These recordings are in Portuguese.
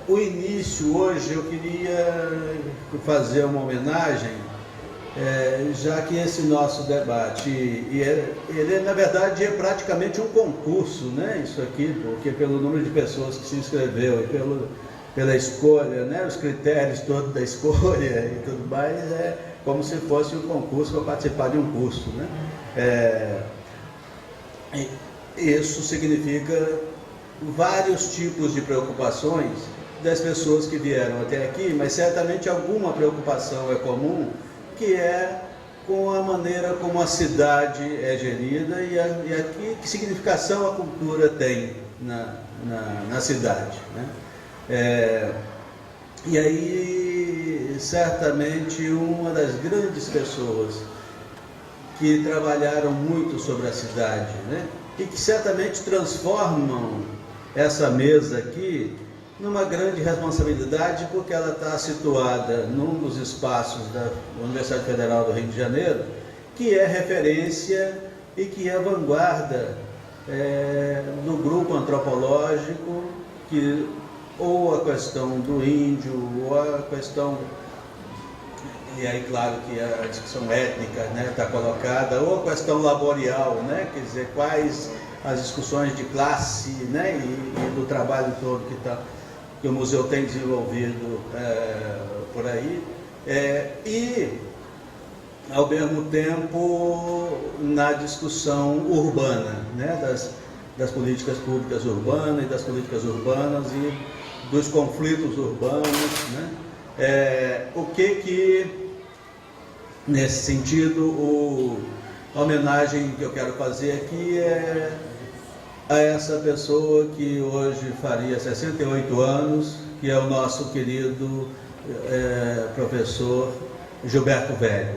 o início hoje eu queria fazer uma homenagem, já que esse nosso debate, ele na verdade é praticamente um concurso, né? Isso aqui, porque pelo número de pessoas que se inscreveu e pela escolha, né? Os critérios todos da escolha e tudo mais, é como se fosse um concurso para participar de um curso, né? Isso significa vários tipos de preocupações das pessoas que vieram até aqui, mas certamente alguma preocupação é comum, que é com a maneira como a cidade é gerida e que significação a cultura tem na cidade, né? E aí, certamente, uma das grandes pessoas que trabalharam muito sobre a cidade, né? E que certamente transformam essa mesa aqui numa grande responsabilidade, porque ela está situada num dos espaços da Universidade Federal do Rio de Janeiro, que é referência e que é vanguarda do grupo antropológico, ou a questão do índio, ou a questão, e aí claro que a discussão étnica, né, está colocada, ou a questão laborial, né, quer dizer, quais as discussões de classe, né, e do trabalho todo que o museu tem desenvolvido por aí, e ao mesmo tempo na discussão urbana, né, das políticas públicas urbanas e das políticas urbanas e dos conflitos urbanos, né? O que nesse sentido, a homenagem que eu quero fazer aqui é a essa pessoa que hoje faria 68 anos, que é o nosso querido professor Gilberto Velho,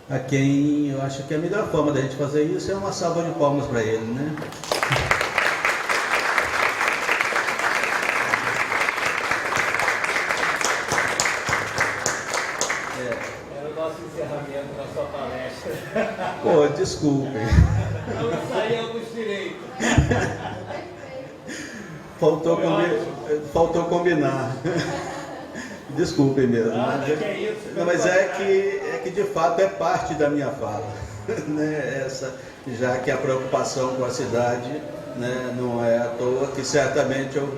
a quem eu acho que a melhor forma da gente fazer isso é uma salva de palmas para ele, né? Era o nosso encerramento da sua palestra. Pô, desculpem. Não ensaiamos direito. Faltou combinar. Desculpem mesmo. Mas é que de fato é parte da minha fala, né? Já que a preocupação com a cidade, né, não é à toa que certamente eu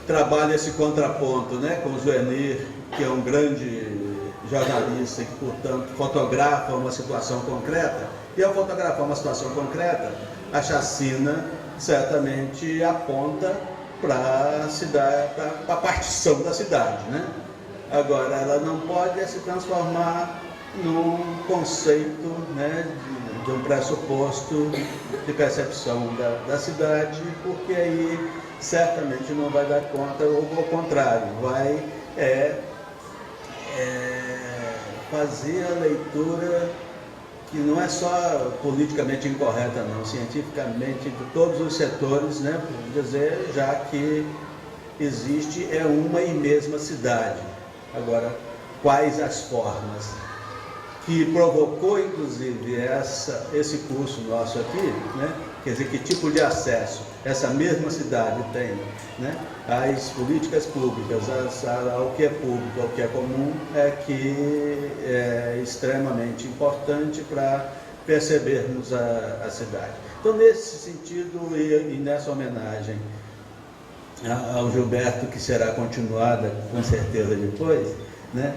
trabalho esse contraponto, né, com o Zuenir, que é um grande jornalista e que, portanto, fotografa uma situação concreta, e ao fotografar uma situação concreta, a chacina certamente aponta para a cidade, para a partição da cidade, né? Agora, ela não pode se transformar num conceito, né, de um pressuposto de percepção da cidade, porque aí certamente não vai dar conta, ou ao contrário, vai fazer a leitura que não é só politicamente incorreta, não, cientificamente, de todos os setores, né, por dizer, já que existe uma e mesma cidade. Agora, quais as formas que provocou, inclusive, esse curso nosso aqui, né? Quer dizer, que tipo de acesso essa mesma cidade tem, né, às políticas públicas, ao que é público, ao que é comum, que é extremamente importante para percebermos a cidade. Então, nesse sentido e nessa homenagem ao Gilberto, que será continuada com certeza depois, né,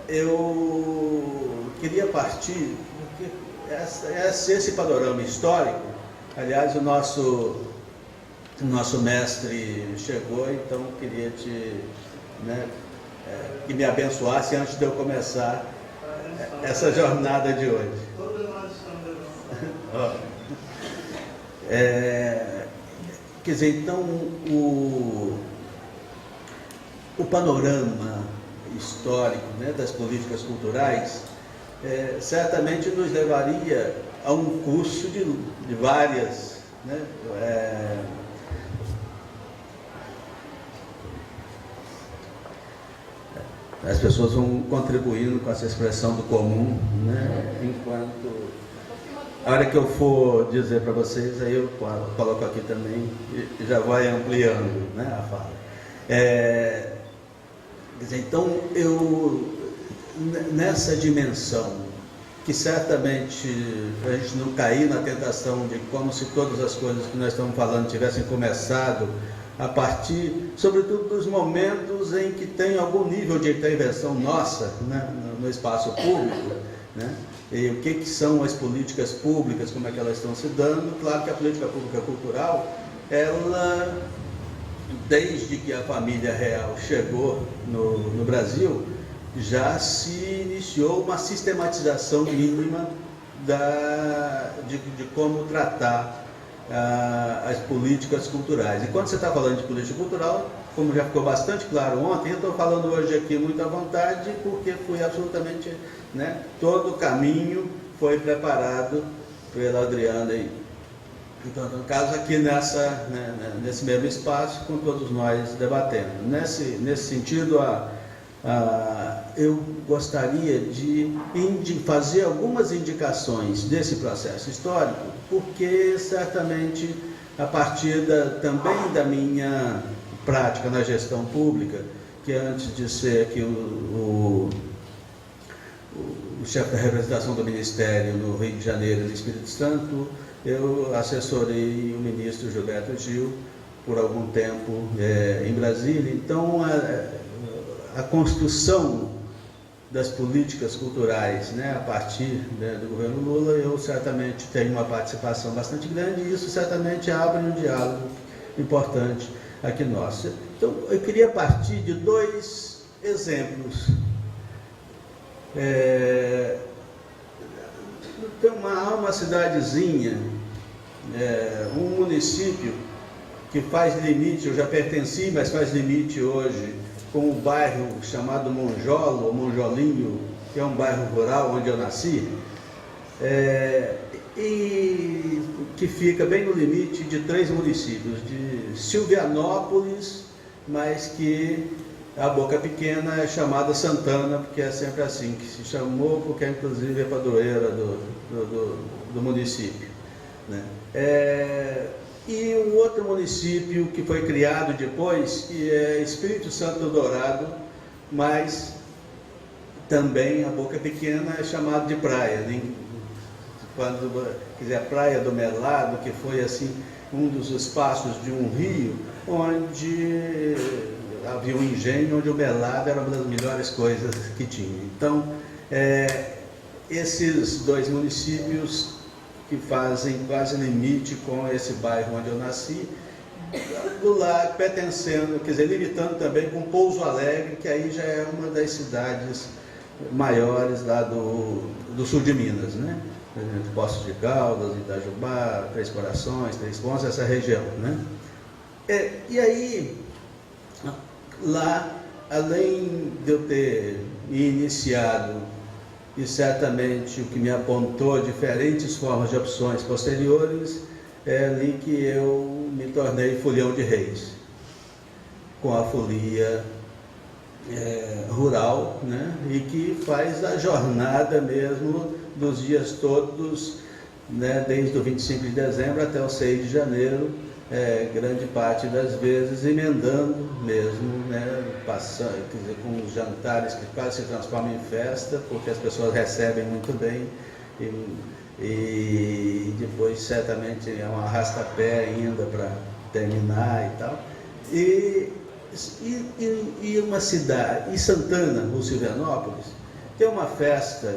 eu queria partir, porque esse panorama histórico, aliás, o nosso mestre chegou, então queria que me abençoasse antes de eu começar essa jornada de hoje. Todos nós estamos. Quer dizer, então, o panorama histórico, né, das políticas culturais certamente nos levaria a um curso de várias, né, as pessoas vão contribuindo com essa expressão do comum, né, enquanto a hora que eu for dizer para vocês, aí eu coloco aqui também e já vai ampliando, né, a fala. Então, nessa dimensão, que certamente a gente não cair na tentação de como se todas as coisas que nós estamos falando tivessem começado a partir, sobretudo, dos momentos em que tem algum nível de intervenção nossa, né, no espaço público, né, e o que são as políticas públicas, como é que elas estão se dando. Claro que a política pública cultural, ela, desde que a família real chegou no Brasil, já se iniciou uma sistematização mínima de como tratar as políticas culturais. E quando você está falando de política cultural, como já ficou bastante claro ontem, eu estou falando hoje aqui muito à vontade, porque fui absolutamente, né, todo o caminho foi preparado pela Adriana aí. Então, no caso aqui nesse mesmo espaço, com todos nós debatendo. Nesse sentido, eu gostaria de fazer algumas indicações desse processo histórico, porque certamente a partir também da minha prática na gestão pública, que antes de ser aqui o chefe da representação do Ministério no Rio de Janeiro e no Espírito Santo, eu assessorei o ministro Gilberto Gil por algum tempo em Brasília. Então, a construção das políticas culturais, né, a partir, né, do governo Lula, eu certamente tenho uma participação bastante grande, e isso certamente abre um diálogo importante aqui nosso. Então, eu queria partir de dois exemplos. Há uma cidadezinha, um município que faz limite, eu já pertenci, mas faz limite hoje com o bairro chamado Monjolo, ou Monjolinho, que é um bairro rural onde eu nasci, e que fica bem no limite de 3 municípios, de Silvianópolis, mas que a boca pequena é chamada Santana, porque é sempre assim que se chamou, porque é inclusive a padroeira do município, né? E um outro município que foi criado depois, que é Espírito Santo do Dourado, mas também a boca pequena é chamado de praia, né? Quando quiser, Praia do Melado, que foi assim um dos espaços de um rio onde havia um engenho, onde o melado era uma das melhores coisas que tinha. Então, esses 2 municípios que fazem quase limite com esse bairro onde eu nasci, do lado, pertencendo, quer dizer, limitando também com Pouso Alegre, que aí já é uma das cidades maiores lá do sul de Minas, né? Poços de Caldas, Itajubá, Três Corações, Três Pontos, essa região, né? E aí, lá, além de eu ter iniciado, e certamente o que me apontou diferentes formas de opções posteriores, é ali que eu me tornei folião de reis, com a folia rural, né? E que faz a jornada mesmo dos dias todos, né? Desde o 25 de dezembro até o 6 de janeiro, grande parte das vezes emendando mesmo, né, passando, quer dizer, com os jantares que quase se transformam em festa, porque as pessoas recebem muito bem, e depois certamente é um arrasta-pé ainda para terminar e tal. E uma cidade, e Santana, ou Silvianópolis, tem uma festa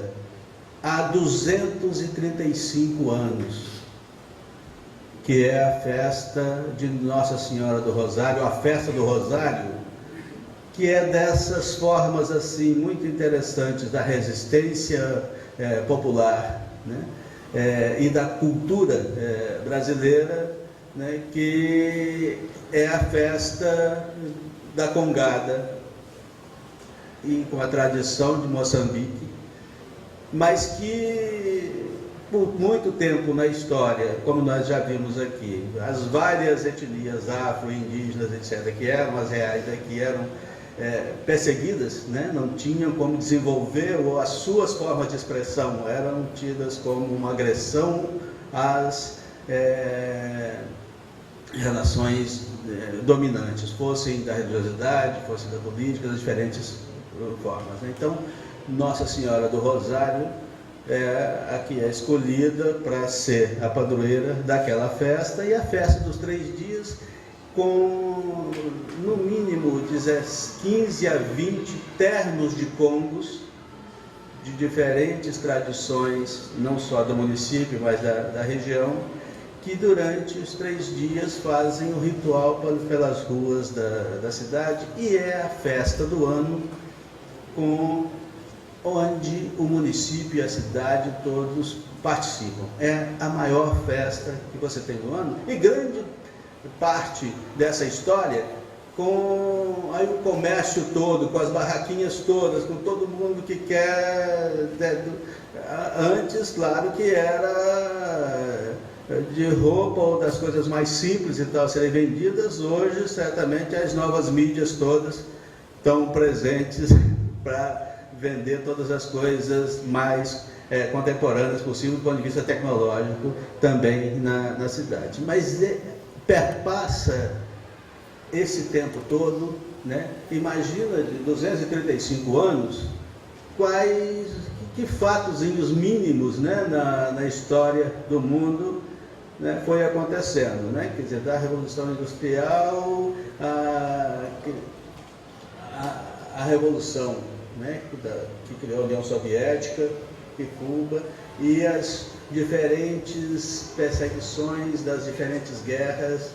há 235 anos, que é a festa de Nossa Senhora do Rosário, a festa do Rosário, que é dessas formas assim muito interessantes da resistência popular, né? E da cultura brasileira, né? Que é a festa da Congada, e com a tradição de Moçambique, mas que por muito tempo na história, como nós já vimos aqui, as várias etnias afro-indígenas, etc., que eram as reais aqui, eram perseguidas, né? Não tinham como desenvolver, ou as suas formas de expressão eram tidas como uma agressão às relações dominantes, fossem da religiosidade, fossem da política, das diferentes formas. Então, Nossa Senhora do Rosário é a que é escolhida para ser a padroeira daquela festa, e a festa dos 3 dias com no mínimo 15 a 20 ternos de congos de diferentes tradições, não só do município, mas da região, que durante os 3 dias fazem o ritual pelas ruas da cidade, e é a festa do ano onde o município e a cidade todos participam. É a maior festa que você tem no ano, e grande parte dessa história com aí o comércio todo, com as barraquinhas todas, com todo mundo que quer. Antes, claro que era de roupa ou das coisas mais simples e tal serem vendidas. Hoje, certamente, as novas mídias todas estão presentes para vender todas as coisas mais contemporâneas possível do ponto de vista tecnológico também na cidade. Mas perpassa esse tempo todo, né? Imagina, de 235 anos, que fatozinhos mínimos, né, na história do mundo, né, foi acontecendo, né? Quer dizer, da Revolução Industrial a Revolução, né, que criou a União Soviética e Cuba, e as diferentes perseguições das diferentes guerras,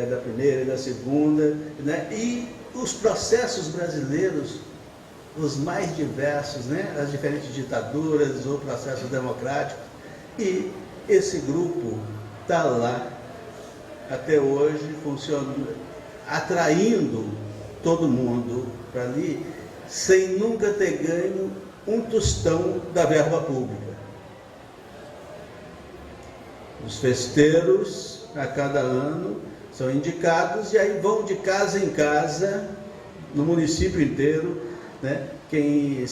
da primeira e da segunda, né, e os processos brasileiros, os mais diversos, né, as diferentes ditaduras ou processos democráticos, e esse grupo está lá até hoje funcionando, atraindo todo mundo para ali, sem nunca ter ganho um tostão da verba pública. Os festeiros, a cada ano, são indicados e aí vão de casa em casa, no município inteiro, né? Quem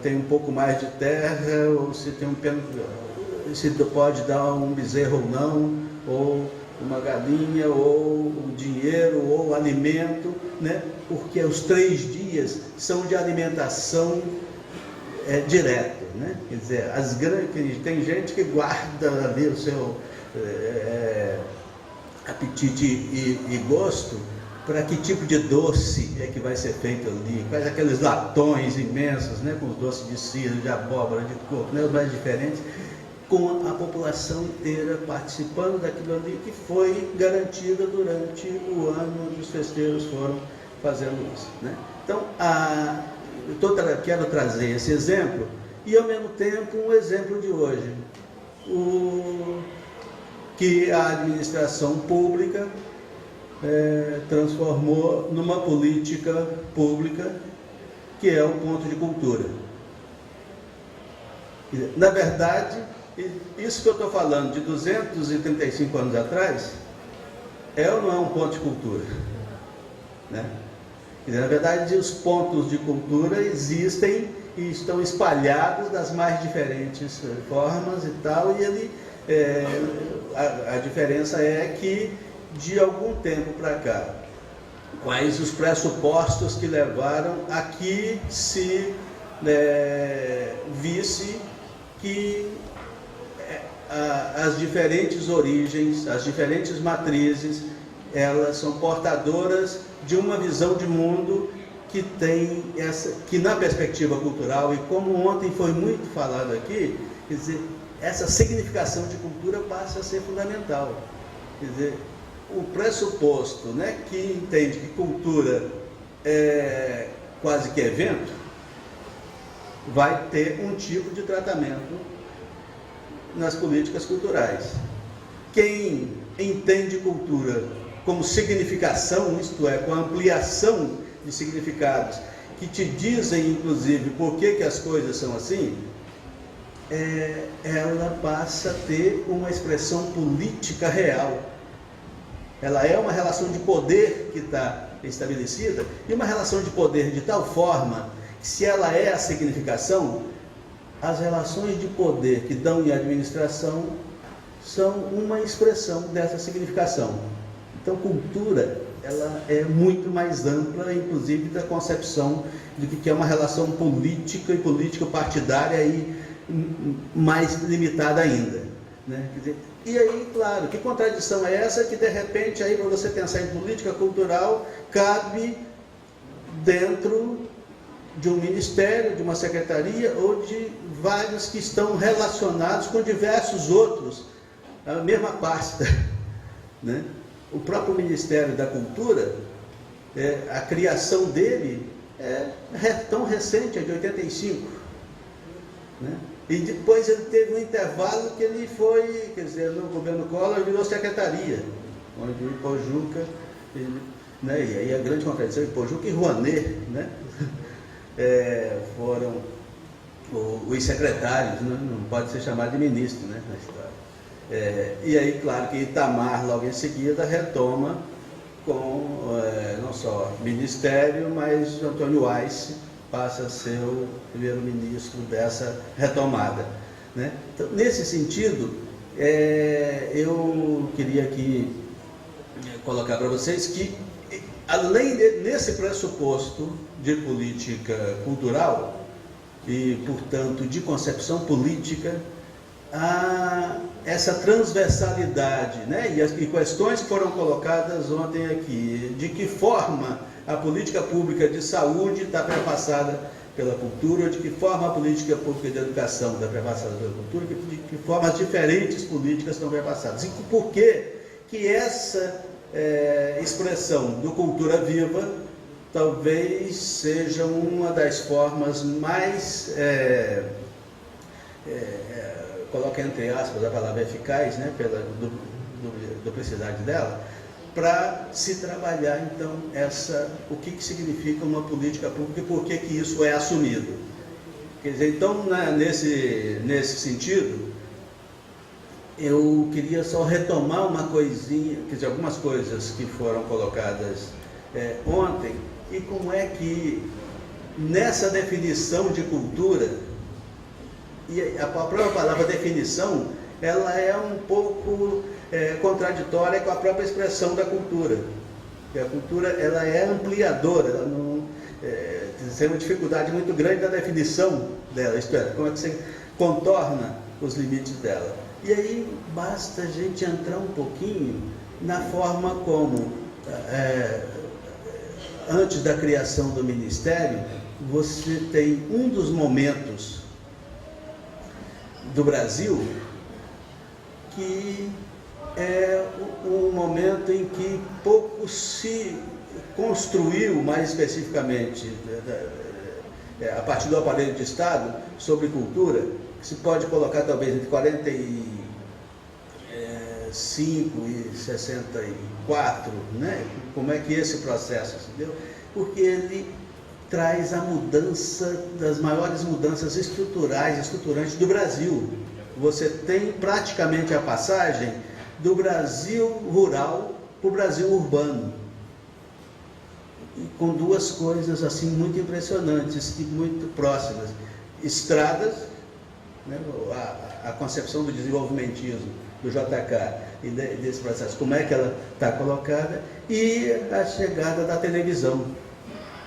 tem um pouco mais de terra, ou se tem se pode dar um bezerro ou não, ou uma galinha, ou dinheiro, ou alimento, né? Porque os 3 dias são de alimentação direto, né? Quer dizer, tem gente que guarda ali o seu apetite e gosto para que tipo de doce é que vai ser feito ali, quais aqueles latões imensos, né, com os doces de cisne, de abóbora, de coco, né, os mais diferentes, com a população inteira participando daquilo ali que foi garantida durante o ano onde os festeiros foram fazendo isso, né? Então, quero trazer esse exemplo e, ao mesmo tempo, um exemplo de hoje, que a administração pública transformou numa política pública, que é o ponto de cultura. Na verdade, isso que eu estou falando de 235 anos atrás, é ou não é um ponto de cultura? Né? Na verdade, os pontos de cultura existem e estão espalhados das mais diferentes formas e tal, e a diferença é que, de algum tempo para cá, quais os pressupostos que levaram a que se visse que as diferentes origens, as diferentes matrizes, elas são portadoras de uma visão de mundo que na perspectiva cultural, e como ontem foi muito falado aqui, quer dizer, essa significação de cultura passa a ser fundamental. Quer dizer, o pressuposto, né, que entende que cultura é quase que evento, vai ter um tipo de tratamento nas políticas culturais. Quem entende cultura como significação, isto é, com ampliação de significados, que te dizem, inclusive, por que as coisas são assim, ela passa a ter uma expressão política real. Ela é uma relação de poder que está estabelecida, e uma relação de poder de tal forma que, se ela é a significação, as relações de poder que dão em administração são uma expressão dessa significação. Então, cultura, ela é muito mais ampla, inclusive da concepção do que é uma relação política e político-partidária e mais limitada ainda, né? Quer dizer, e aí, claro, que contradição é essa que, de repente, aí para você pensar em política cultural, cabe dentro de um ministério, de uma secretaria ou de vários que estão relacionados com diversos outros, a mesma pasta, né? O próprio Ministério da Cultura, a criação dele é tão recente, é de 85, né? E depois ele teve um intervalo que ele foi, quer dizer, no governo Collor virou secretaria, onde o Ipojuca, né? E aí a grande contradição, Ipojuca e Rouanet, né? Foram os secretários, né? Não pode ser chamado de ministro, né, na história. E aí, claro que Itamar, logo em seguida, retoma com não só ministério, mas Antônio Weiss passa a ser o primeiro-ministro dessa retomada, né? Então, nesse sentido, eu queria aqui colocar para vocês que, além nesse pressuposto de política cultural e, portanto, de concepção política, há essa transversalidade, né? E questões que foram colocadas ontem aqui, de que forma a política pública de saúde está perpassada pela cultura, de que forma a política pública de educação está perpassada pela cultura, de que forma as diferentes políticas estão perpassadas. E por que essa expressão do cultura viva talvez seja uma das formas mais, coloca entre aspas a palavra eficaz, né, pela duplicidade dela, para se trabalhar então o que significa uma política pública e por que isso é assumido. Quer dizer, então, nesse sentido, eu queria só retomar uma coisinha, quer dizer, algumas coisas que foram colocadas ontem, e como é que nessa definição de cultura, e a própria palavra definição, ela é um pouco contraditória com a própria expressão da cultura. Porque a cultura, ela é ampliadora, ela não tem uma dificuldade muito grande da definição dela, isto é, como é que você contorna os limites dela. E aí basta a gente entrar um pouquinho na forma como, antes da criação do Ministério, você tem um dos momentos do Brasil que é um momento em que pouco se construiu, mais especificamente, a partir do aparelho de Estado, sobre cultura, que se pode colocar talvez entre 45 e 64, né? Como é que esse processo se deu? Porque ele traz a mudança, das maiores mudanças estruturantes do Brasil. Você tem praticamente a passagem do Brasil rural para o Brasil urbano. E com duas coisas assim muito impressionantes e muito próximas. Estradas, né, a concepção do desenvolvimentismo do JK e desse processo, como é que ela está colocada, e a chegada da televisão.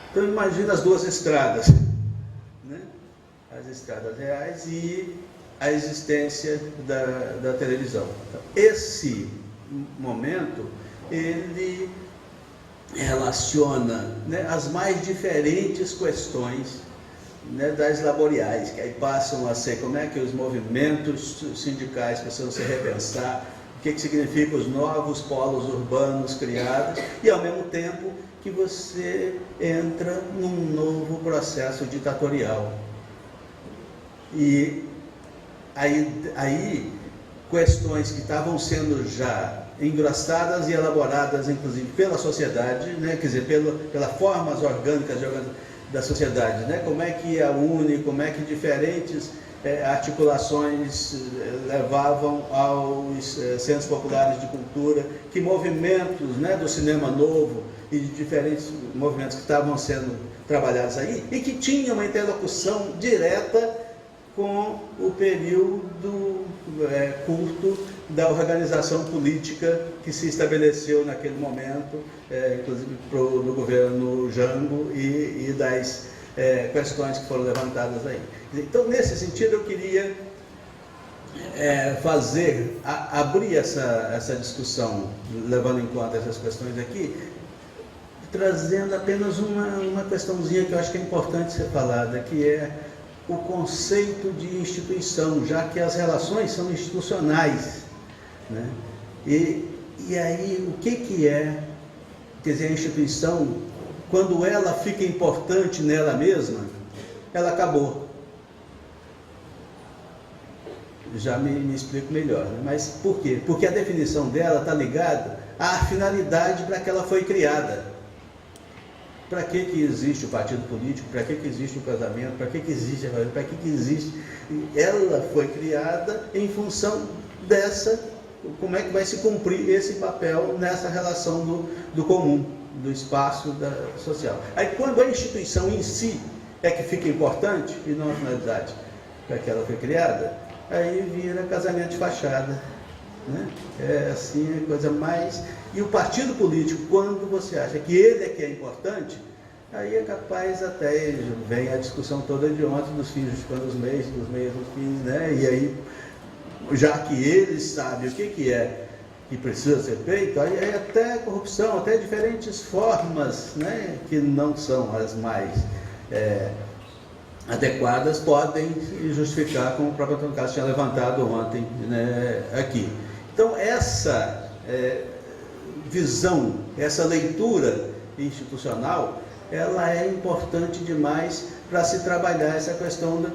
Então imagina as duas estradas, né? As estradas reais e a existência da televisão. Então, esse momento, ele relaciona, né, as mais diferentes questões, né, das laboriais, que aí passam a ser como é que os movimentos sindicais precisam se repensar, o que significa os novos polos urbanos criados, e ao mesmo tempo que você entra num novo processo ditatorial. E aí questões que estavam sendo já engrossadas e elaboradas, inclusive, pela sociedade, né? Quer dizer, pelas formas orgânicas da sociedade, né? Como é que a UNE, como é que diferentes articulações levavam aos centros populares de cultura, que movimentos, né, do cinema novo e de diferentes movimentos que estavam sendo trabalhados aí, e que tinham uma interlocução direta com o período curto da organização política que se estabeleceu naquele momento, inclusive no governo Jango e das questões que foram levantadas aí. Então, nesse sentido, eu queria abrir essa discussão, levando em conta essas questões aqui, trazendo apenas uma questãozinha que eu acho que é importante ser falada, que é o conceito de instituição, já que as relações são institucionais, né? E aí, o que é, quer dizer, a instituição, quando ela fica importante nela mesma, ela acabou. Já me explico melhor, né? Mas por quê? Porque a definição dela está ligada à finalidade para que ela foi criada. Para que existe o partido político? Para que existe o casamento? Para que existe a família? Para que existe? Ela foi criada em função como é que vai se cumprir esse papel nessa relação do comum, do espaço social. Aí, quando a instituição em si é que fica importante, e não a finalidade para que ela foi criada, aí vira casamento de fachada, né? É assim, a coisa mais... E o partido político, quando você acha que ele é que é importante, aí é capaz até, vem a discussão toda de ontem, dos fins justificando os meios, dos meios dos fins, né? E aí, já que eles sabem o que é que precisa ser feito, aí até corrupção, até diferentes formas, né, que não são as mais adequadas, podem justificar, como o próprio Antônio Castro tinha levantado ontem, né, aqui. Então, essa visão, essa leitura institucional, ela é importante demais para se trabalhar essa questão de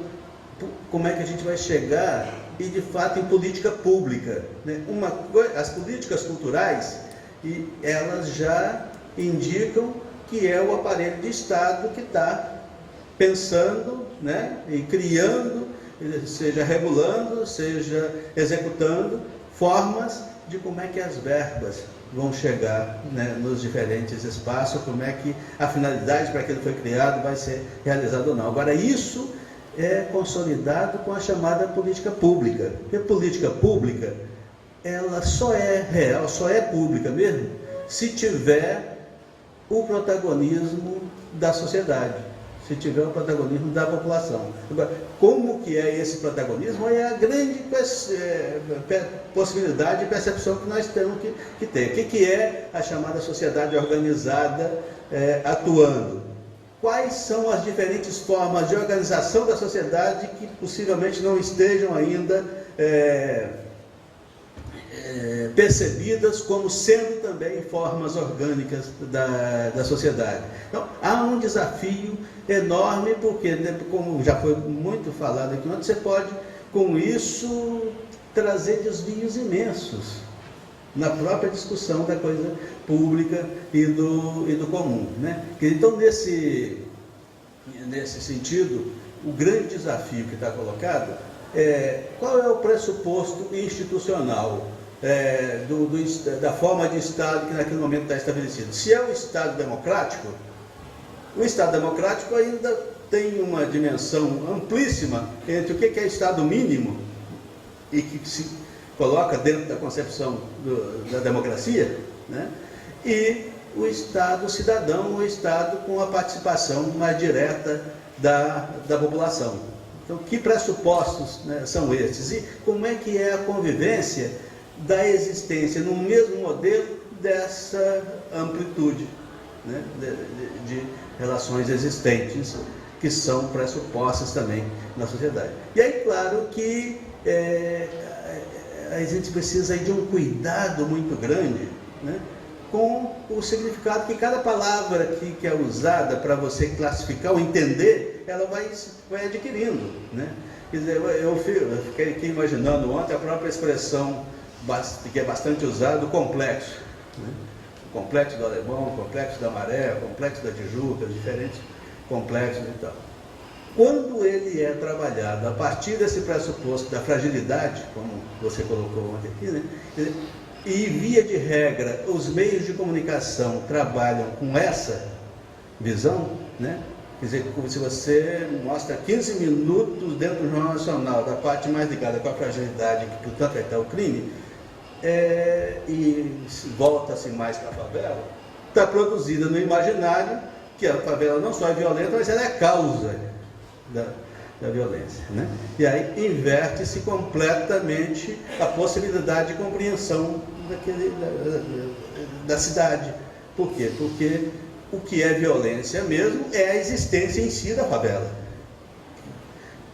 como é que a gente vai chegar e, de fato, em política pública, né? As políticas culturais, elas já indicam que é o aparelho de Estado que está pensando, né, e criando, seja regulando, seja executando formas de como é que as verbas vão chegar, né, nos diferentes espaços, como é que a finalidade para que ele foi criado vai ser realizada ou não. Agora, isso é consolidado com a chamada política pública. Porque a política pública, ela só é real, só é pública mesmo, se tiver o protagonismo da sociedade, se tiver o protagonismo da população. Agora, como que é esse protagonismo? É a grande possibilidade de percepção que nós temos que ter. O que é a chamada sociedade organizada atuando? Quais são as diferentes formas de organização da sociedade que possivelmente não estejam ainda percebidas como sendo também formas orgânicas da sociedade? Então, há um desafio enorme, porque, como já foi muito falado aqui ontem, você pode, com isso, trazer desvios imensos na própria discussão da coisa pública e do comum, né? Então, nesse sentido, o grande desafio que está colocado é qual é o pressuposto institucional da forma de Estado que naquele momento está estabelecido. Se é o Estado democrático, o Estado democrático ainda tem uma dimensão amplíssima entre o que é Estado mínimo e que se coloca dentro da concepção da democracia, né? E o Estado cidadão, o Estado com a participação mais direta da população. Então, que pressupostos, né, são esses? E como é que é a convivência da existência no mesmo modelo dessa amplitude, né, de relações existentes que são pressupostas também na sociedade. E aí, claro que a gente precisa aí de um cuidado muito grande, né, com o significado que cada palavra que é usada para você classificar ou entender, ela vai adquirindo, né? Quer dizer, eu fiquei imaginando ontem a própria expressão que é bastante usada, o complexo, né? O complexo do Alemão, o complexo da Maré, o complexo da Tijuca, diferentes complexos e tal. Quando ele é trabalhado a partir desse pressuposto da fragilidade, como você colocou ontem aqui, né? E via de regra, os meios de comunicação trabalham com essa visão, né? Quer dizer, como se você mostra 15 minutos dentro do Jornal Nacional, da parte mais ligada com a fragilidade que, portanto, está o crime, e volta-se mais para a favela, está produzida no imaginário que a favela não só é violenta, mas ela é causa da violência, né? E aí inverte-se completamente a possibilidade de compreensão da cidade. Por quê? Porque o que é violência mesmo é a existência em si da favela.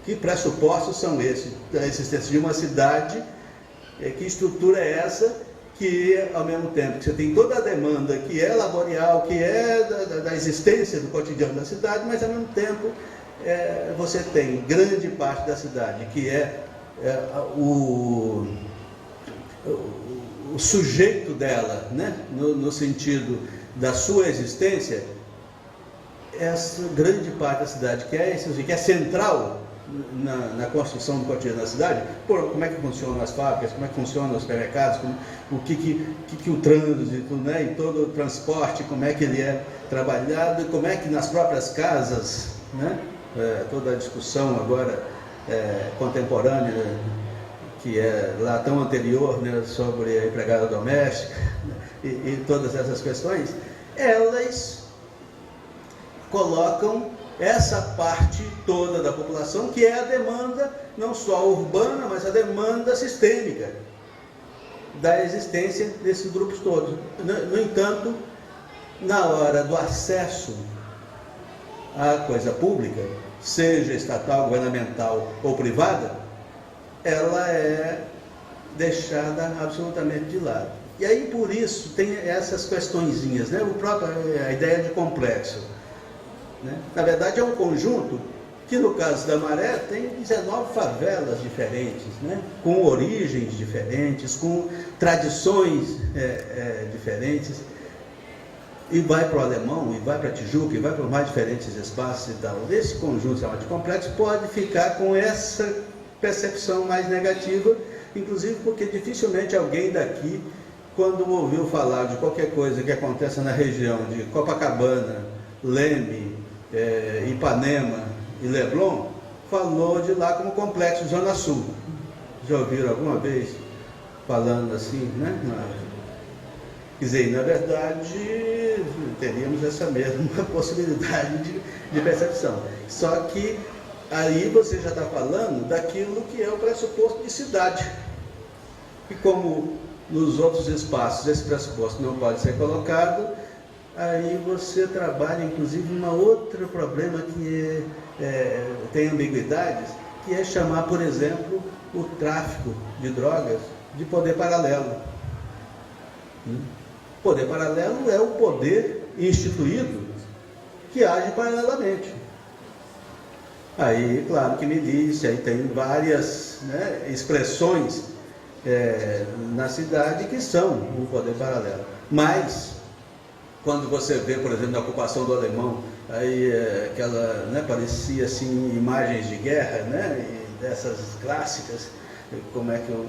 Que pressupostos são esses? A existência de uma cidade, que estrutura é essa, que ao mesmo tempo que você tem toda a demanda que é laborial, que é da existência do cotidiano da cidade, mas ao mesmo tempo você tem grande parte da cidade que o sujeito dela, né? No sentido da sua existência, essa grande parte da cidade que é central na construção do cotidiano da cidade, como é que funcionam as fábricas, como é que funcionam os supermercados, o que o trânsito, né, e todo o transporte, como é que ele é trabalhado, e como é que nas próprias casas, né, toda a discussão agora contemporânea, que é lá tão anterior, né, sobre a empregada doméstica, e todas essas questões, elas colocam essa parte toda da população, que é a demanda não só urbana, mas a demanda sistêmica da existência desses grupos todos. No entanto, na hora do acesso à coisa pública, seja estatal, governamental ou privada, ela é deixada absolutamente de lado. E aí, por isso, tem essas questõezinhas, né? A ideia de complexo. Né? Na verdade, é um conjunto que, no caso da Maré, tem 19 favelas diferentes, né? Com origens diferentes, com tradições diferentes, e vai para o Alemão, e vai para a Tijuca, e vai para os mais diferentes espaços e tal. Esse conjunto chamado de complexo pode ficar com essa percepção mais negativa, inclusive porque dificilmente alguém daqui, quando ouviu falar de qualquer coisa que acontece na região de Copacabana, Leme, Ipanema e Leblon, falou de lá como Complexo Zona Sul. Já ouviram alguma vez falando assim, né? Quer dizer, na verdade, teríamos essa mesma possibilidade de percepção. Só que aí você já está falando daquilo que é o pressuposto de cidade. E como nos outros espaços esse pressuposto não pode ser colocado, aí você trabalha, inclusive, um outro problema que tem ambiguidades, que é chamar, por exemplo, o tráfico de drogas de poder paralelo. Poder paralelo é o poder instituído que age paralelamente. Aí, claro que milícia, aí tem várias, né, expressões na cidade que são o poder paralelo. Mas quando você vê, por exemplo, na ocupação do Alemão, aí aquela, né, parecia assim imagens de guerra, né, e dessas clássicas, como é que um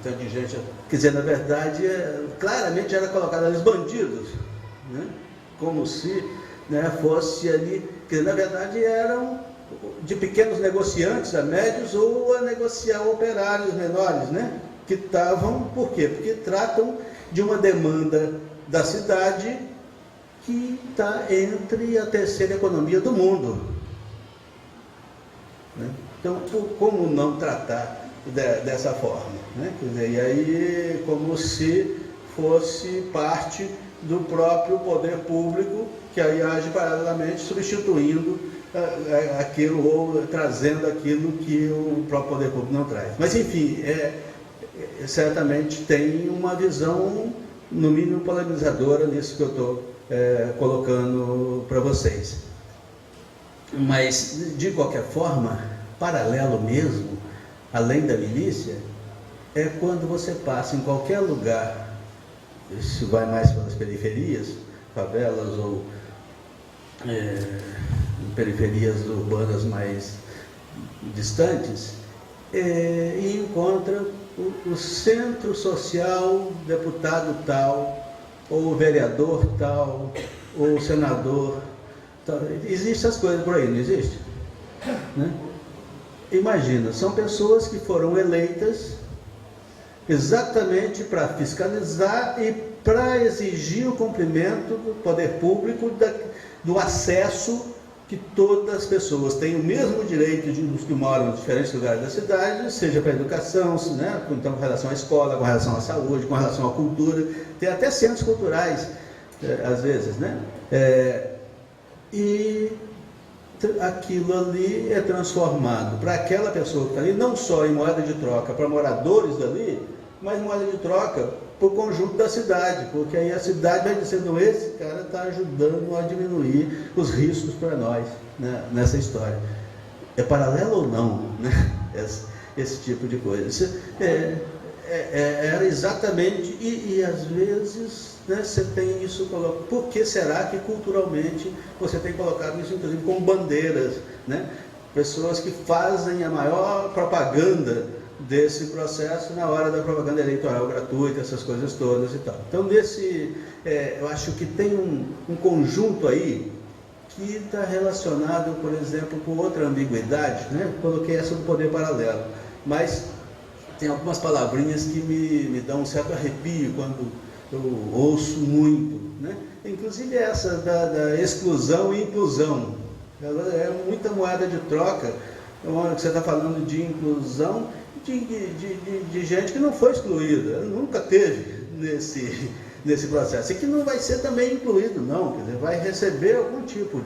tanto de gente, quer dizer, na verdade, claramente era colocado ali os bandidos, né, como se, né, fosse ali, que na verdade eram de pequenos negociantes a médios ou a negociar operários menores, né, que estavam, por quê? Porque tratam de uma demanda da cidade que está entre a terceira economia do mundo. Né? Então, como não tratar dessa forma? Né? Quer dizer, e aí, como se fosse parte do próprio poder público, que aí age paralelamente, substituindo aquilo ou trazendo aquilo que o próprio poder público não traz. Mas, enfim, certamente tem uma visão, no mínimo, polarizadora nisso que eu estou colocando para vocês. Mas, de qualquer forma, paralelo mesmo, além da milícia, é quando você passa em qualquer lugar, isso vai mais pelas periferias, favelas ou periferias urbanas mais distantes, e encontra o centro social, deputado tal, ou vereador tal, ou senador Então, existem essas coisas por aí, não existe? Né? Imagina, são pessoas que foram eleitas exatamente para fiscalizar e para exigir o cumprimento do poder público do acesso que todas as pessoas têm o mesmo direito dos que moram em diferentes lugares da cidade, seja para a educação, né? Então, com relação à escola, com relação à saúde, com relação à cultura, tem até centros culturais, às vezes, né? E aquilo ali é transformado para aquela pessoa que está ali, não só em moeda de troca para moradores dali, mas moeda de troca para o conjunto da cidade, porque aí a cidade vai dizendo, esse cara está ajudando a diminuir os riscos para nós, né, nessa história. É paralelo ou não, né, esse tipo de coisa? Era exatamente, e às vezes, né, você tem isso colocado. Por que será que culturalmente você tem colocado isso, inclusive, como bandeiras, né? Pessoas que fazem a maior propaganda desse processo na hora da propaganda eleitoral gratuita, essas coisas todas e tal. Então, eu acho que tem um conjunto aí que está relacionado, por exemplo, com outra ambiguidade, né? Coloquei essa do poder paralelo, mas tem algumas palavrinhas que me dão um certo arrepio quando eu ouço muito, né? Inclusive essa da exclusão e inclusão. Ela é muita moeda de troca. Você está falando de inclusão de gente que não foi excluída, nunca teve nesse processo, e que não vai ser também incluído, não, quer dizer, vai receber algum tipo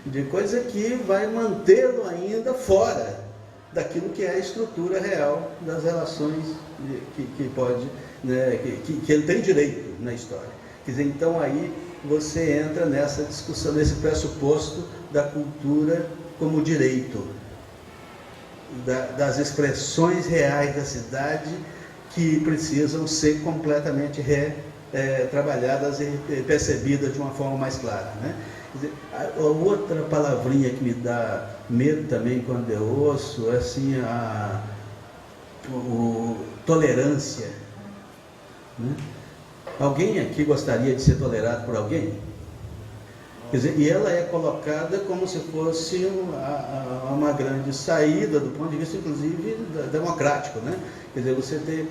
de coisa que vai mantê-lo ainda fora daquilo que é a estrutura real das relações que pode, né, que ele tem direito na história. Quer dizer, então aí você entra nessa discussão, nesse pressuposto da cultura como direito, das expressões reais da cidade que precisam ser completamente trabalhadas e percebidas de uma forma mais clara, né? Quer dizer, a outra palavrinha que me dá medo também quando eu ouço é assim, tolerância, né? Alguém aqui gostaria de ser tolerado por alguém? Quer dizer, e ela é colocada como se fosse uma grande saída do ponto de vista, inclusive, democrático, né? Quer dizer, você ter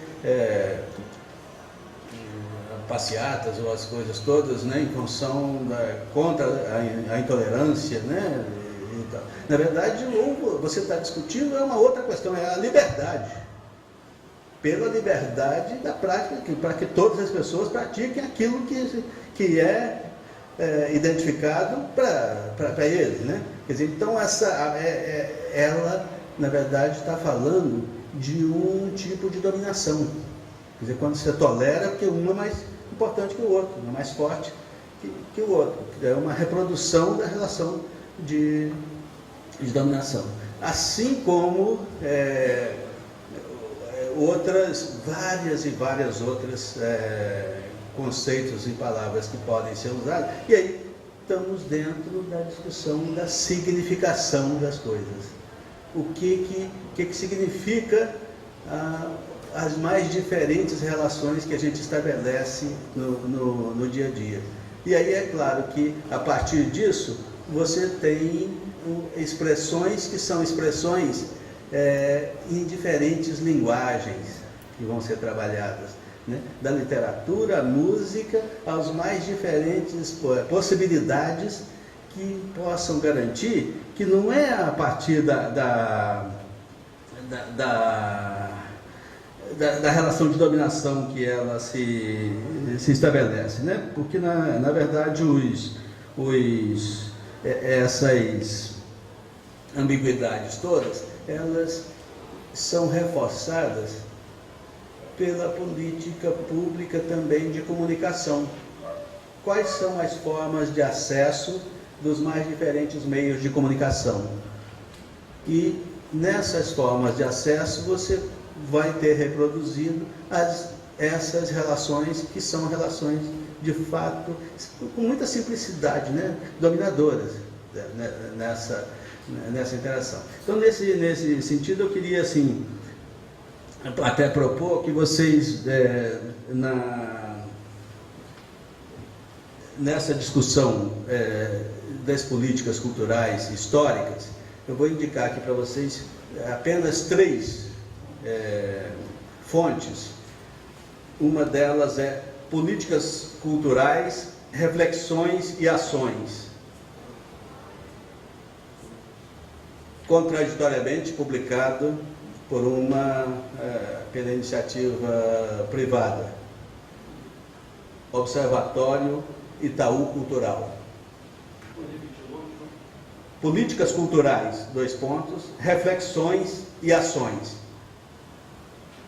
passeatas ou as coisas todas, né, em função contra a intolerância, né? E tal. Na verdade, você está discutindo uma outra questão, é a liberdade. Pela liberdade da prática, para que todas as pessoas pratiquem aquilo que é identificado para eles, né? Quer dizer, então ela, na verdade, está falando de um tipo de dominação. Quer dizer, quando você tolera, porque um é mais importante que o outro, um é mais forte que o outro. É uma reprodução da relação de dominação. Assim como várias outras conceitos e palavras que podem ser usados. E aí estamos dentro da discussão da significação das coisas. O que significa as mais diferentes relações que a gente estabelece no dia a dia. E aí é claro que, a partir disso, você tem expressões que são expressões em diferentes linguagens que vão ser trabalhadas, né? Da literatura, à música, aos mais diferentes possibilidades que possam garantir que não é a partir da relação de dominação que ela se estabelece, né? Porque na verdade essas ambiguidades todas, elas são reforçadas pela política pública também de comunicação. Quais são as formas de acesso dos mais diferentes meios de comunicação? E nessas formas de acesso você vai ter reproduzido essas relações que são relações de fato com muita simplicidade, né, dominadoras nessa interação. Então nesse sentido eu queria assim até propor que vocês nessa discussão das políticas culturais históricas, eu vou indicar aqui para vocês apenas 3 fontes. Uma delas é Políticas Culturais, Reflexões e Ações, contraditoriamente publicado pela iniciativa privada, Observatório Itaú Cultural. Políticas Culturais, Reflexões e Ações.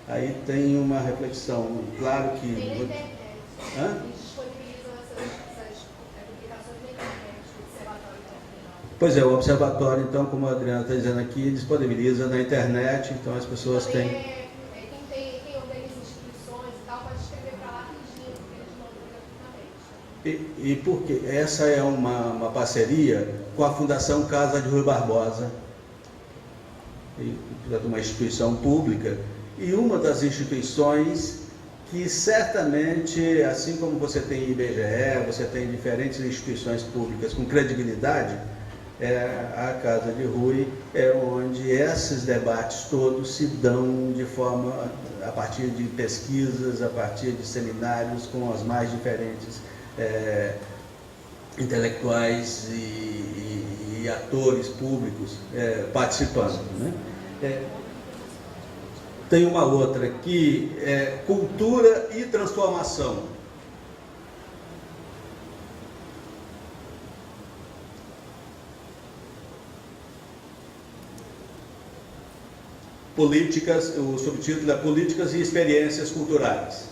Aí tem uma reflexão, claro que... Tem na internet. Hã? Eles disponibilizam essas publicações na internet, do Observatório também. Pois é, o Observatório, então, como a Adriana está dizendo aqui, disponibiliza na internet, então as pessoas têm... Quem organiza inscrições e tal, pode escrever para lá pedindo, porque eles mandam gratuitamente. E porque essa é uma parceria com a Fundação Casa de Rui Barbosa, uma instituição pública, e uma das instituições que certamente, assim como você tem IBGE, você tem diferentes instituições públicas com credibilidade, a Casa de Rui é onde esses debates todos se dão de forma, a partir de pesquisas, a partir de seminários com as mais diferentes intelectuais e atores públicos participando, né? Tem uma outra aqui, Cultura e Transformação. Políticas, o subtítulo é Políticas e Experiências Culturais,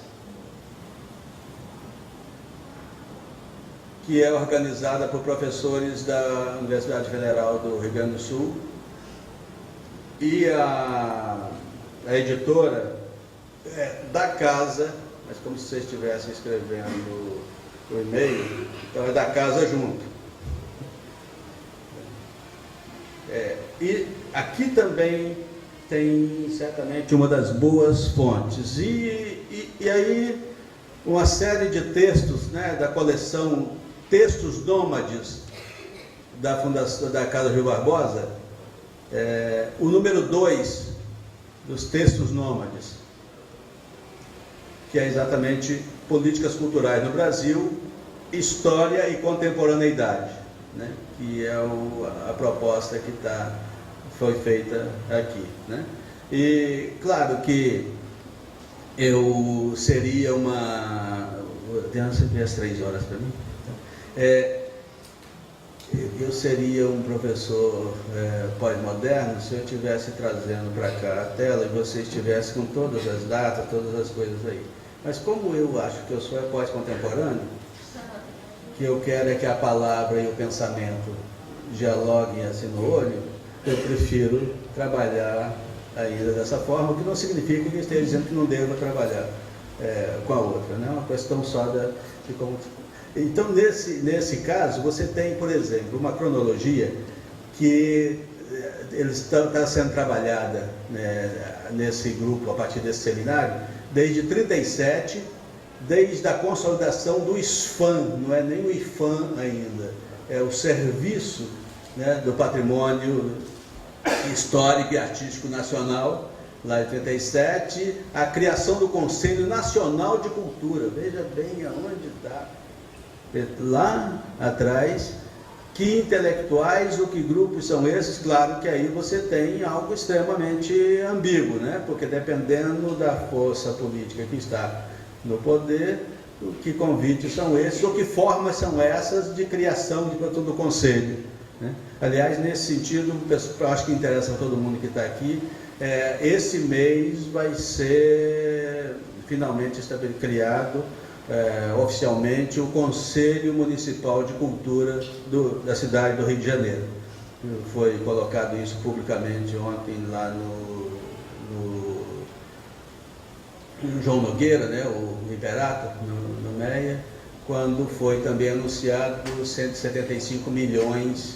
que é organizada por professores da Universidade Federal do Rio Grande do Sul, e a editora da casa, mas como se vocês estivessem escrevendo o e-mail, então é da casa junto. E aqui também tem certamente uma das boas fontes. E aí uma série de textos, né, da coleção Textos Nômades da Fundação da Casa Rui Barbosa, o número 2 dos Textos Nômades, que é exatamente Políticas Culturais no Brasil, História e Contemporaneidade, né? Que é a proposta que foi feita aqui, né? E claro que eu seria Tem sempre as 3 horas para mim. Eu seria um professor pós-moderno se eu estivesse trazendo para cá a tela e você estivesse com todas as datas, todas as coisas aí. Mas como eu acho que eu sou pós-contemporâneo, que eu quero que a palavra e o pensamento dialoguem assim no olho, eu prefiro trabalhar ainda dessa forma, o que não significa que eu esteja dizendo que não deva trabalhar com a outra, né? É uma questão só de como... Então, nesse caso, você tem, por exemplo, uma cronologia que está sendo trabalhada, né, nesse grupo, a partir desse seminário, desde 1937, desde a consolidação do SFAM, não é nem o IFAM ainda, é o Serviço, né, do Patrimônio Histórico e Artístico Nacional, lá em 1937, a criação do Conselho Nacional de Cultura, veja bem aonde está. Lá atrás, que intelectuais ou que grupos são esses? Claro que aí você tem algo extremamente ambíguo, né? Porque dependendo da força política que está no poder, que convites são esses, ou que formas são essas de criação do conselho, né? Aliás, nesse sentido, eu acho que interessa a todo mundo que está aqui, esse mês vai ser finalmente criado oficialmente o Conselho Municipal de Cultura da cidade do Rio de Janeiro. Foi colocado isso publicamente ontem lá no João Nogueira, né, o Imperato, no Meia, quando foi também anunciado 175 milhões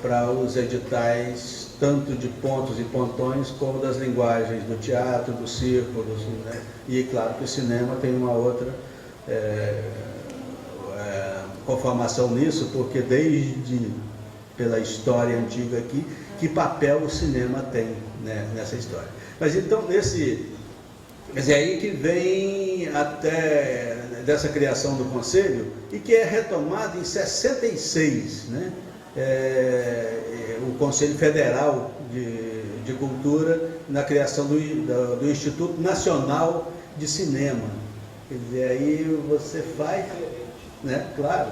para os editais, tanto de pontos e pontões, como das linguagens do teatro, do circo, né? E claro que o cinema tem uma outra conformação nisso, porque desde pela história antiga aqui, que papel o cinema tem, né, nessa história. Mas então, mas é aí que vem até dessa criação do Conselho, e que é retomado em 66, né? O Conselho Federal de Cultura, na criação do Instituto Nacional de Cinema. Quer dizer, aí você faz, né? Claro.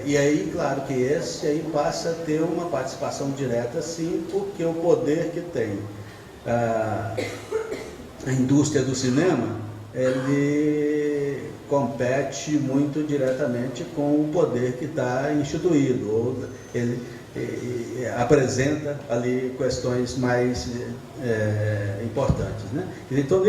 E aí, claro que esse aí passa a ter uma participação direta, sim, porque o poder que tem a indústria do cinema, ele compete muito diretamente com o poder que está instituído, ou ele apresenta ali questões mais importantes, né? Então,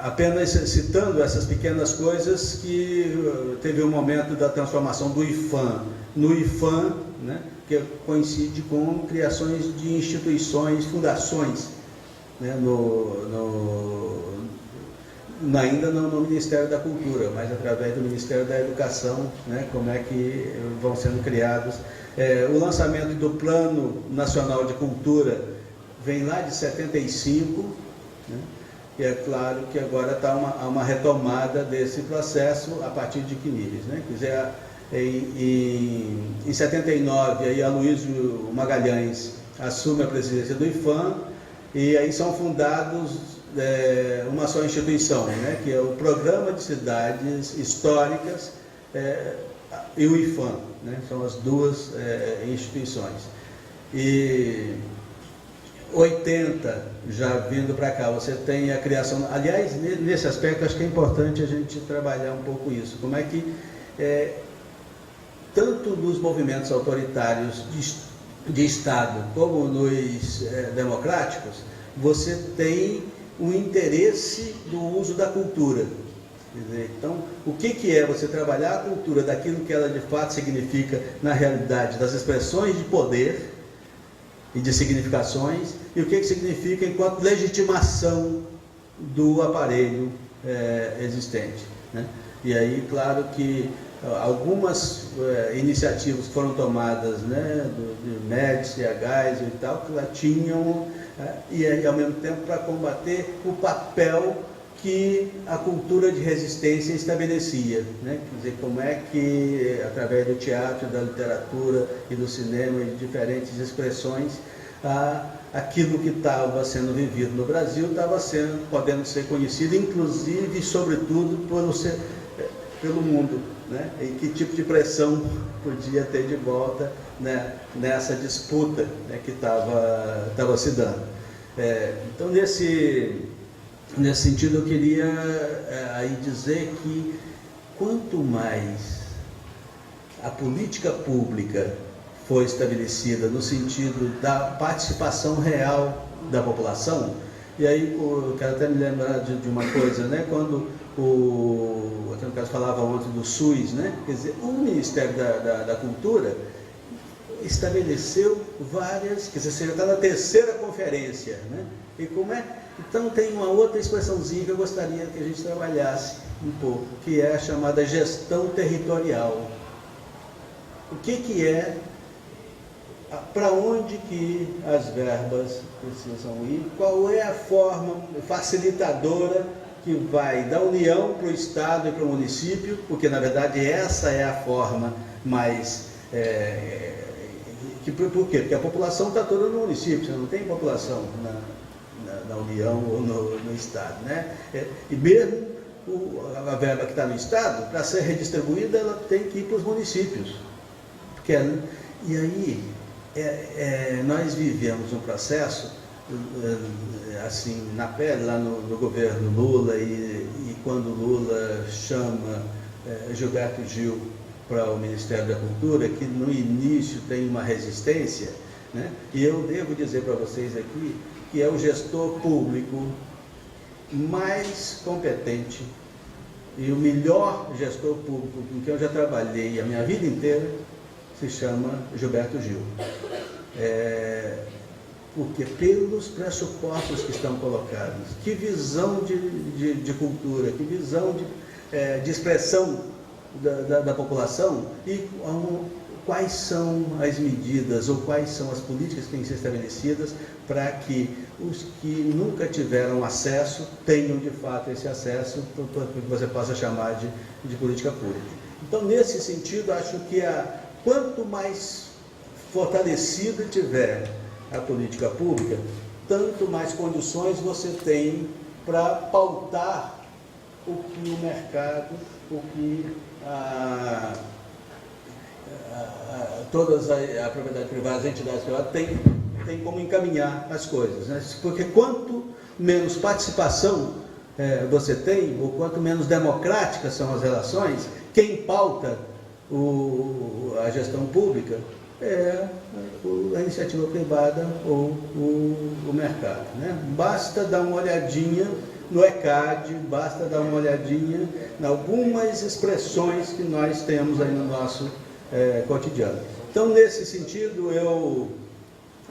apenas citando essas pequenas coisas, que teve um momento da transformação do IPHAN no IPHAN, né, que coincide com criações de instituições, fundações, né, ainda não no Ministério da Cultura, mas através do Ministério da Educação, né, como é que vão sendo criados. O lançamento do Plano Nacional de Cultura vem lá de 75, né, e é claro que agora está uma retomada desse processo a partir de que níveis, né? Quer dizer, em 79, aí Aloysio Magalhães assume a presidência do IPHAN, e aí são fundados uma só instituição, né? Que é o Programa de Cidades Históricas e o IPHAN, né? São as duas instituições. E 80, já vindo para cá, você tem a criação. Aliás, nesse aspecto, acho que é importante a gente trabalhar um pouco isso. Como é que, tanto nos movimentos autoritários de Estado, como nos democráticos, você tem o interesse do uso da cultura. Quer dizer, então, o que é você trabalhar a cultura daquilo que ela de fato significa na realidade, das expressões de poder e de significações, e o que significa enquanto legitimação do aparelho existente, né? E aí, claro que algumas iniciativas foram tomadas, né, do Médici, a Geisel e tal, que lá tinham, e aí, ao mesmo tempo, para combater o papel que a cultura de resistência estabelecia, né? Quer dizer, como é que, através do teatro, da literatura e do cinema e de diferentes expressões, aquilo que estava sendo vivido no Brasil estava podendo ser conhecido, inclusive e sobretudo pelo mundo, né? E que tipo de pressão podia ter de volta, né, nessa disputa, né, que estava se dando. Então, nesse sentido, eu queria aí dizer que quanto mais a política pública foi estabelecida no sentido da participação real da população, e aí eu quero até me lembrar de uma coisa, né? Quando até no caso falava ontem do SUS, né? Quer dizer, o Ministério da Cultura estabeleceu várias, quer dizer, você já está na terceira conferência, né? E como então tem uma outra expressãozinha que eu gostaria que a gente trabalhasse um pouco, que é a chamada gestão territorial. O que é, para onde que as verbas precisam ir, qual é a forma facilitadora que vai da União para o Estado e para o município, porque na verdade essa é a forma mais... por quê? Porque a população está toda no município, você não tem população na União ou no Estado, né? E mesmo a verba que está no Estado, para ser redistribuída, ela tem que ir para os municípios. E aí, nós vivemos um processo, assim, na pele, lá no governo Lula, e quando Lula chama Gilberto Gil para o Ministério da Cultura, que no início tem uma resistência, né? E eu devo dizer para vocês aqui que é o gestor público mais competente e o melhor gestor público com quem eu já trabalhei a minha vida inteira se chama Gilberto Gil. Porque pelos pressupostos que estão colocados, que visão de cultura, que visão de expressão da população e quais são as medidas ou quais são as políticas que têm que ser estabelecidas para que os que nunca tiveram acesso tenham de fato esse acesso, para que você possa chamar de política pública. Então, nesse sentido, acho que quanto mais fortalecida tiver a política pública, tanto mais condições você tem para pautar o que o mercado, o que todas a propriedade privada, as entidades privadas tem como encaminhar as coisas, né? Porque quanto menos participação você tem, ou quanto menos democráticas são as relações, quem pauta a gestão pública é a iniciativa privada ou o mercado, né? Basta dar uma olhadinha no ECAD, basta dar uma olhadinha em algumas expressões que nós temos aí no nosso cotidiano. Então, nesse sentido, eu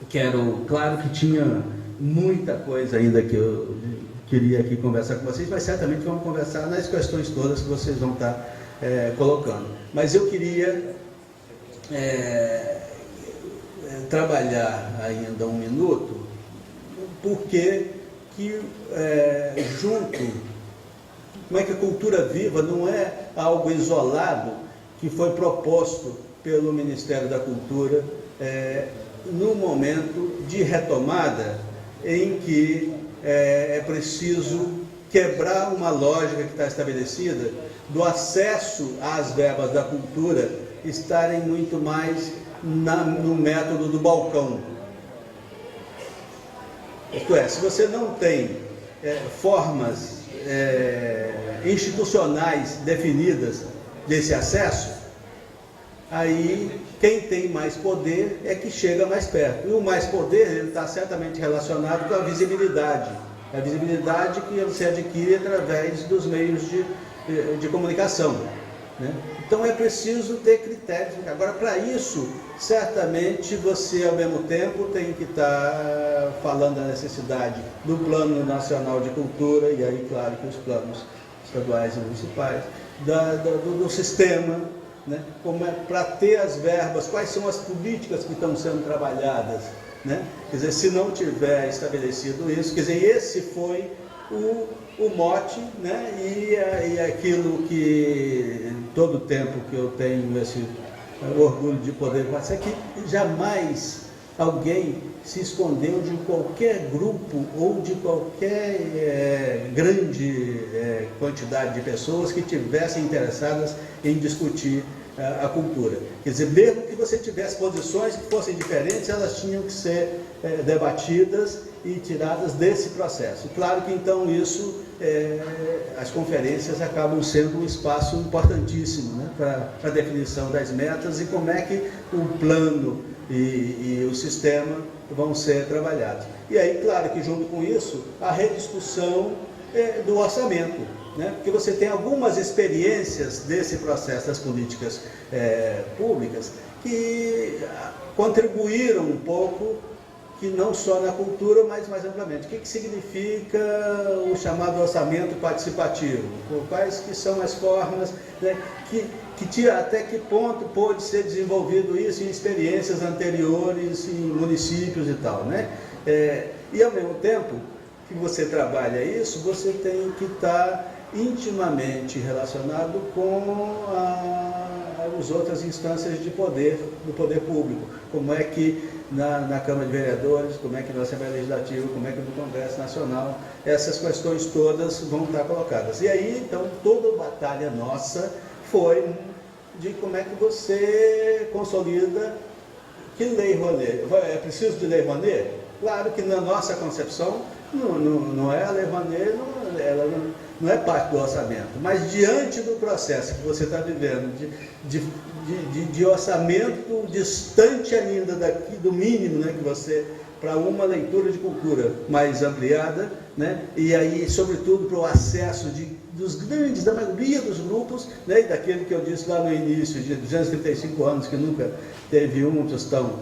quero, claro que tinha muita coisa ainda que eu queria aqui conversar com vocês, mas certamente vamos conversar nas questões todas que vocês vão estar colocando. Mas eu queria trabalhar ainda um minuto, porque junto, como é que a cultura viva não é algo isolado que foi proposto pelo Ministério da Cultura no momento de retomada em que é preciso quebrar uma lógica que está estabelecida do acesso às verbas da cultura estarem muito mais no método do balcão. Isto é, se você não tem formas institucionais definidas desse acesso, aí quem tem mais poder é que chega mais perto. E o mais poder ele está certamente relacionado com a visibilidade. A visibilidade que você adquire através dos meios de comunicação, né? Então é preciso ter critérios. Agora, para isso, certamente você, ao mesmo tempo, tem que estar falando da necessidade do Plano Nacional de Cultura, e aí, claro, que os planos estaduais e municipais, do sistema, né? Como para ter as verbas, quais são as políticas que estão sendo trabalhadas, né? Quer dizer, se não tiver estabelecido isso, quer dizer, esse foi o mote, né? E aquilo que todo o tempo que eu tenho esse orgulho de poder passar, é que jamais alguém se escondeu de qualquer grupo ou de qualquer grande quantidade de pessoas que tivessem interessadas em discutir a cultura. Quer dizer, mesmo que você tivesse posições que fossem diferentes, elas tinham que ser debatidas e tiradas desse processo. Claro que então isso, as conferências acabam sendo um espaço importantíssimo, né, para a definição das metas e como é que o plano e o sistema vão ser trabalhados. E aí, claro que junto com isso, a rediscussão do orçamento, né? Porque você tem algumas experiências desse processo das políticas públicas que contribuíram um pouco, que não só na cultura, mas mais amplamente. O que significa o chamado orçamento participativo? Quais que são as formas, né, até que ponto pode ser desenvolvido isso em experiências anteriores, em municípios e tal, né? E ao mesmo tempo que você trabalha isso, você tem que estar intimamente relacionado com as outras instâncias de poder, do poder público. Como é que na Câmara de Vereadores, como é que na Assembleia Legislativa, como é que no Congresso Nacional, essas questões todas vão estar colocadas. E aí, então, toda a batalha nossa foi de como é que você consolida que Lei Rouanet. É preciso de Lei Rouanet? Claro que na nossa concepção, não é a Lei Rouanet, ela não é parte do orçamento, mas diante do processo que você está vivendo, de orçamento distante ainda daqui do mínimo, né, que você, para uma leitura de cultura mais ampliada, né, e aí, sobretudo, para o acesso da maioria dos grupos, né, e daquele que eu disse lá no início, de 235 anos, que nunca teve uma tostão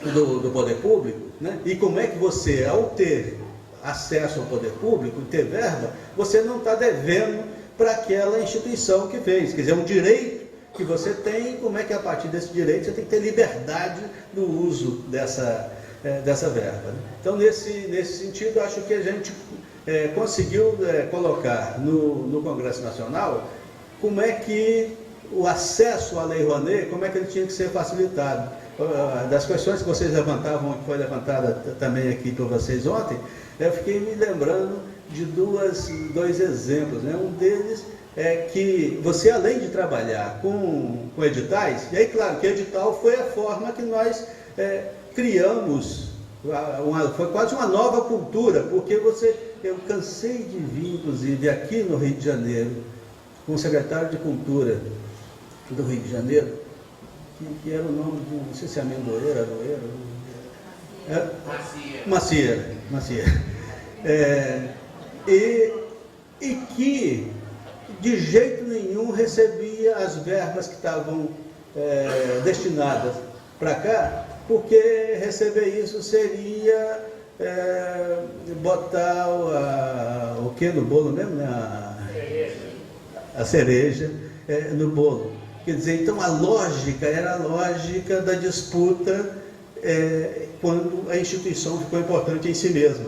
do poder público, né, e como é que você, ao ter acesso ao poder público, ter verba, você não está devendo para aquela instituição que fez. Quer dizer, é um direito que você tem, como é que a partir desse direito você tem que ter liberdade no uso dessa verba, né? Então, nesse sentido, acho que a gente conseguiu colocar no Congresso Nacional como é que o acesso à Lei Rouanet, como é que ele tinha que ser facilitado. Das questões que vocês levantavam, que foi levantada também aqui por vocês ontem, eu fiquei me lembrando de dois exemplos, né? Um deles é que você, além de trabalhar com editais, e aí, claro, que edital foi a forma que nós criamos, foi quase uma nova cultura, porque eu cansei de vir, inclusive, aqui no Rio de Janeiro, com o secretário de Cultura do Rio de Janeiro, que era o nome de, não sei se é Amendoeira, Macieira. E que de jeito nenhum recebia as verbas que estavam destinadas para cá, porque receber isso seria botar o que no bolo mesmo, né? A cereja no bolo. Quer dizer, então a lógica era a lógica da disputa quando a instituição ficou importante em si mesma.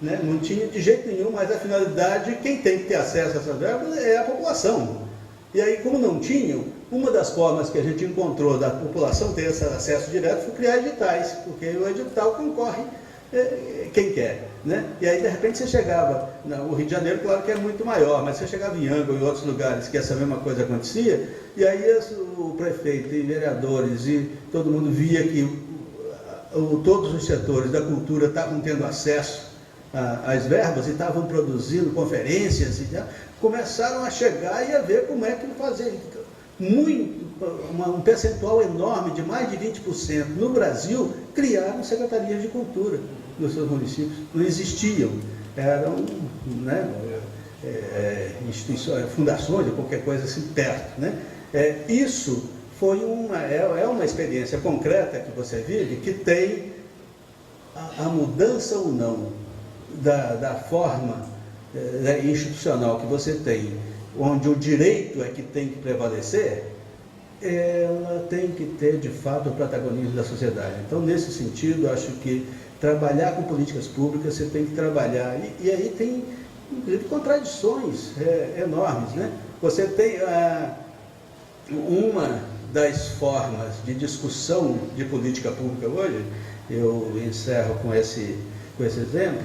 Né? Não tinha de jeito nenhum, mas a finalidade, quem tem que ter acesso a essas verbas é a população. E aí, como não tinham, uma das formas que a gente encontrou da população ter esse acesso direto foi criar editais, porque o edital concorre quem quer. Né? E aí, de repente, você chegava, o Rio de Janeiro, claro que é muito maior, mas você chegava em Angra e outros lugares que essa mesma coisa acontecia, e aí o prefeito e vereadores e todo mundo via que todos os setores da cultura estavam tendo acesso às verbas e estavam produzindo conferências, e começaram a chegar e a ver como é que fazer. Um percentual enorme, de mais de 20% no Brasil, criaram secretarias de cultura nos seus municípios. Não existiam, eram instituições, fundações ou qualquer coisa assim perto. Né? Isso foi uma experiência concreta que você vive, que tem a mudança ou não da forma institucional que você tem, onde o direito é que tem que prevalecer, ela tem que ter, de fato, o protagonismo da sociedade. Então, nesse sentido, acho que trabalhar com políticas públicas, você tem que trabalhar, e aí tem, inclusive, contradições enormes. Né? Você tem uma das formas de discussão de política pública hoje, eu encerro com esse exemplo,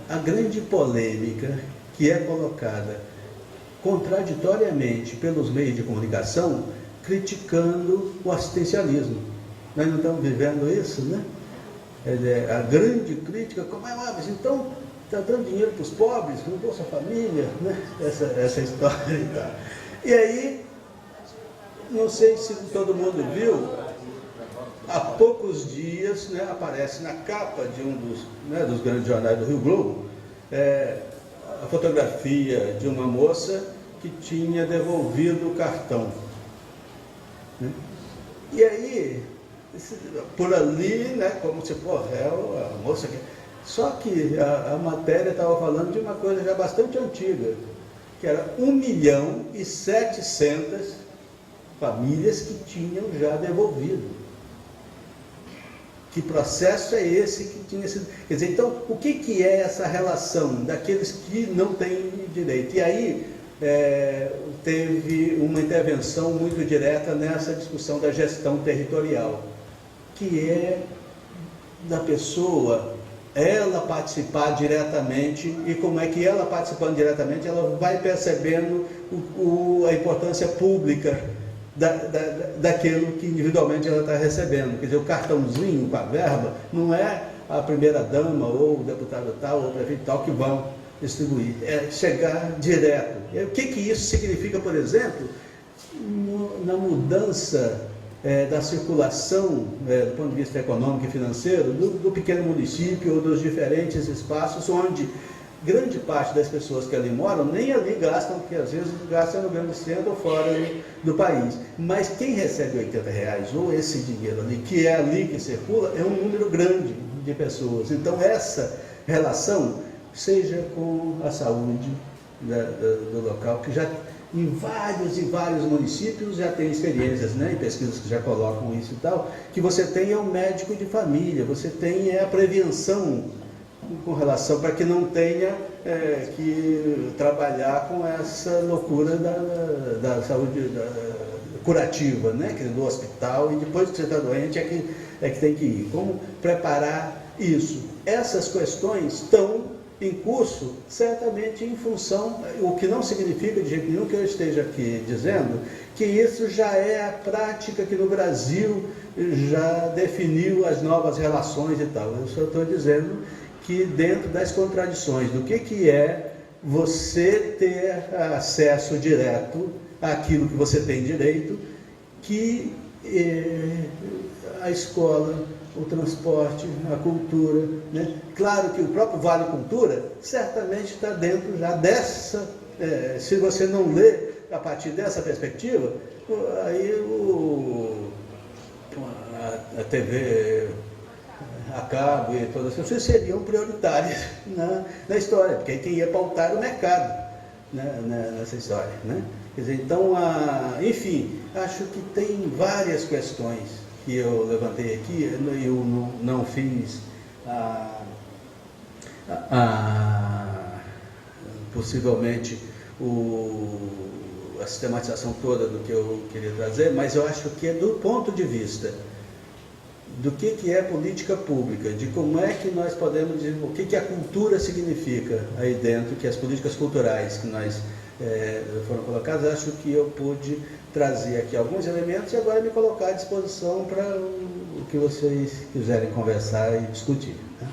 a grande polêmica que é colocada contraditoriamente pelos meios de comunicação, criticando o assistencialismo. Nós não estamos vivendo isso, né? A grande crítica, mas então está dando dinheiro para os pobres, no Bolsa Família, né? Essa história e tal. E aí, não sei se todo mundo viu, há poucos dias, né, aparece na capa de um dos grandes jornais do Rio Globo, a fotografia de uma moça que tinha devolvido o cartão. Né? E aí, por ali, né, como se for a moça que... Só que a matéria estava falando de uma coisa já bastante antiga, que era 1.700.000 famílias que tinham já devolvido. Que processo é esse que tinha sido... Quer dizer, então, o que é essa relação daqueles que não têm direito? E aí teve uma intervenção muito direta nessa discussão da gestão territorial, que é da pessoa, ela participar diretamente, e como é que ela participando diretamente, ela vai percebendo a importância pública daquilo que individualmente ela está recebendo. Quer dizer, o cartãozinho com a verba não é a primeira-dama ou o deputado tal ou o prefeito tal que vão distribuir, é chegar direto. E o que isso significa, por exemplo, na mudança da circulação, do ponto de vista econômico e financeiro, do pequeno município ou dos diferentes espaços onde grande parte das pessoas que ali moram nem ali gastam, porque às vezes gastam no grande centro ou fora do país. Mas quem recebe R$80 ou esse dinheiro ali, que é ali que circula, é um número grande de pessoas. Então essa relação, seja com a saúde, do local, que já em vários municípios já tem experiências, né, em pesquisas que já colocam isso e tal, que você tem um médico de família, você tem a prevenção com relação, para que não tenha que trabalhar com essa loucura da saúde curativa, né, do hospital, e depois que você está doente é que tem que ir. Como preparar isso? Essas questões estão em curso, certamente em função, o que não significa de jeito nenhum que eu esteja aqui dizendo que isso já é a prática que no Brasil já definiu as novas relações e tal. Eu só estou dizendo que dentro das contradições do que é você ter acesso direto àquilo que você tem direito, que a escola, o transporte, a cultura, né? Claro que o próprio Vale Cultura certamente está dentro já dessa, se você não lê a partir dessa perspectiva, aí a TV a cabo e todas as coisas seriam prioritárias na história, porque quem ia pautar o mercado, né, nessa história, né? Quer dizer, então, enfim, acho que tem várias questões que eu levantei aqui. Eu não fiz possivelmente a sistematização toda do que eu queria trazer, mas eu acho que é do ponto de vista do que é política pública, de como é que nós podemos dizer, o que a cultura significa aí dentro, que as políticas culturais que nós foram colocadas, acho que eu pude trazer aqui alguns elementos e agora me colocar à disposição para o que vocês quiserem conversar e discutir, né?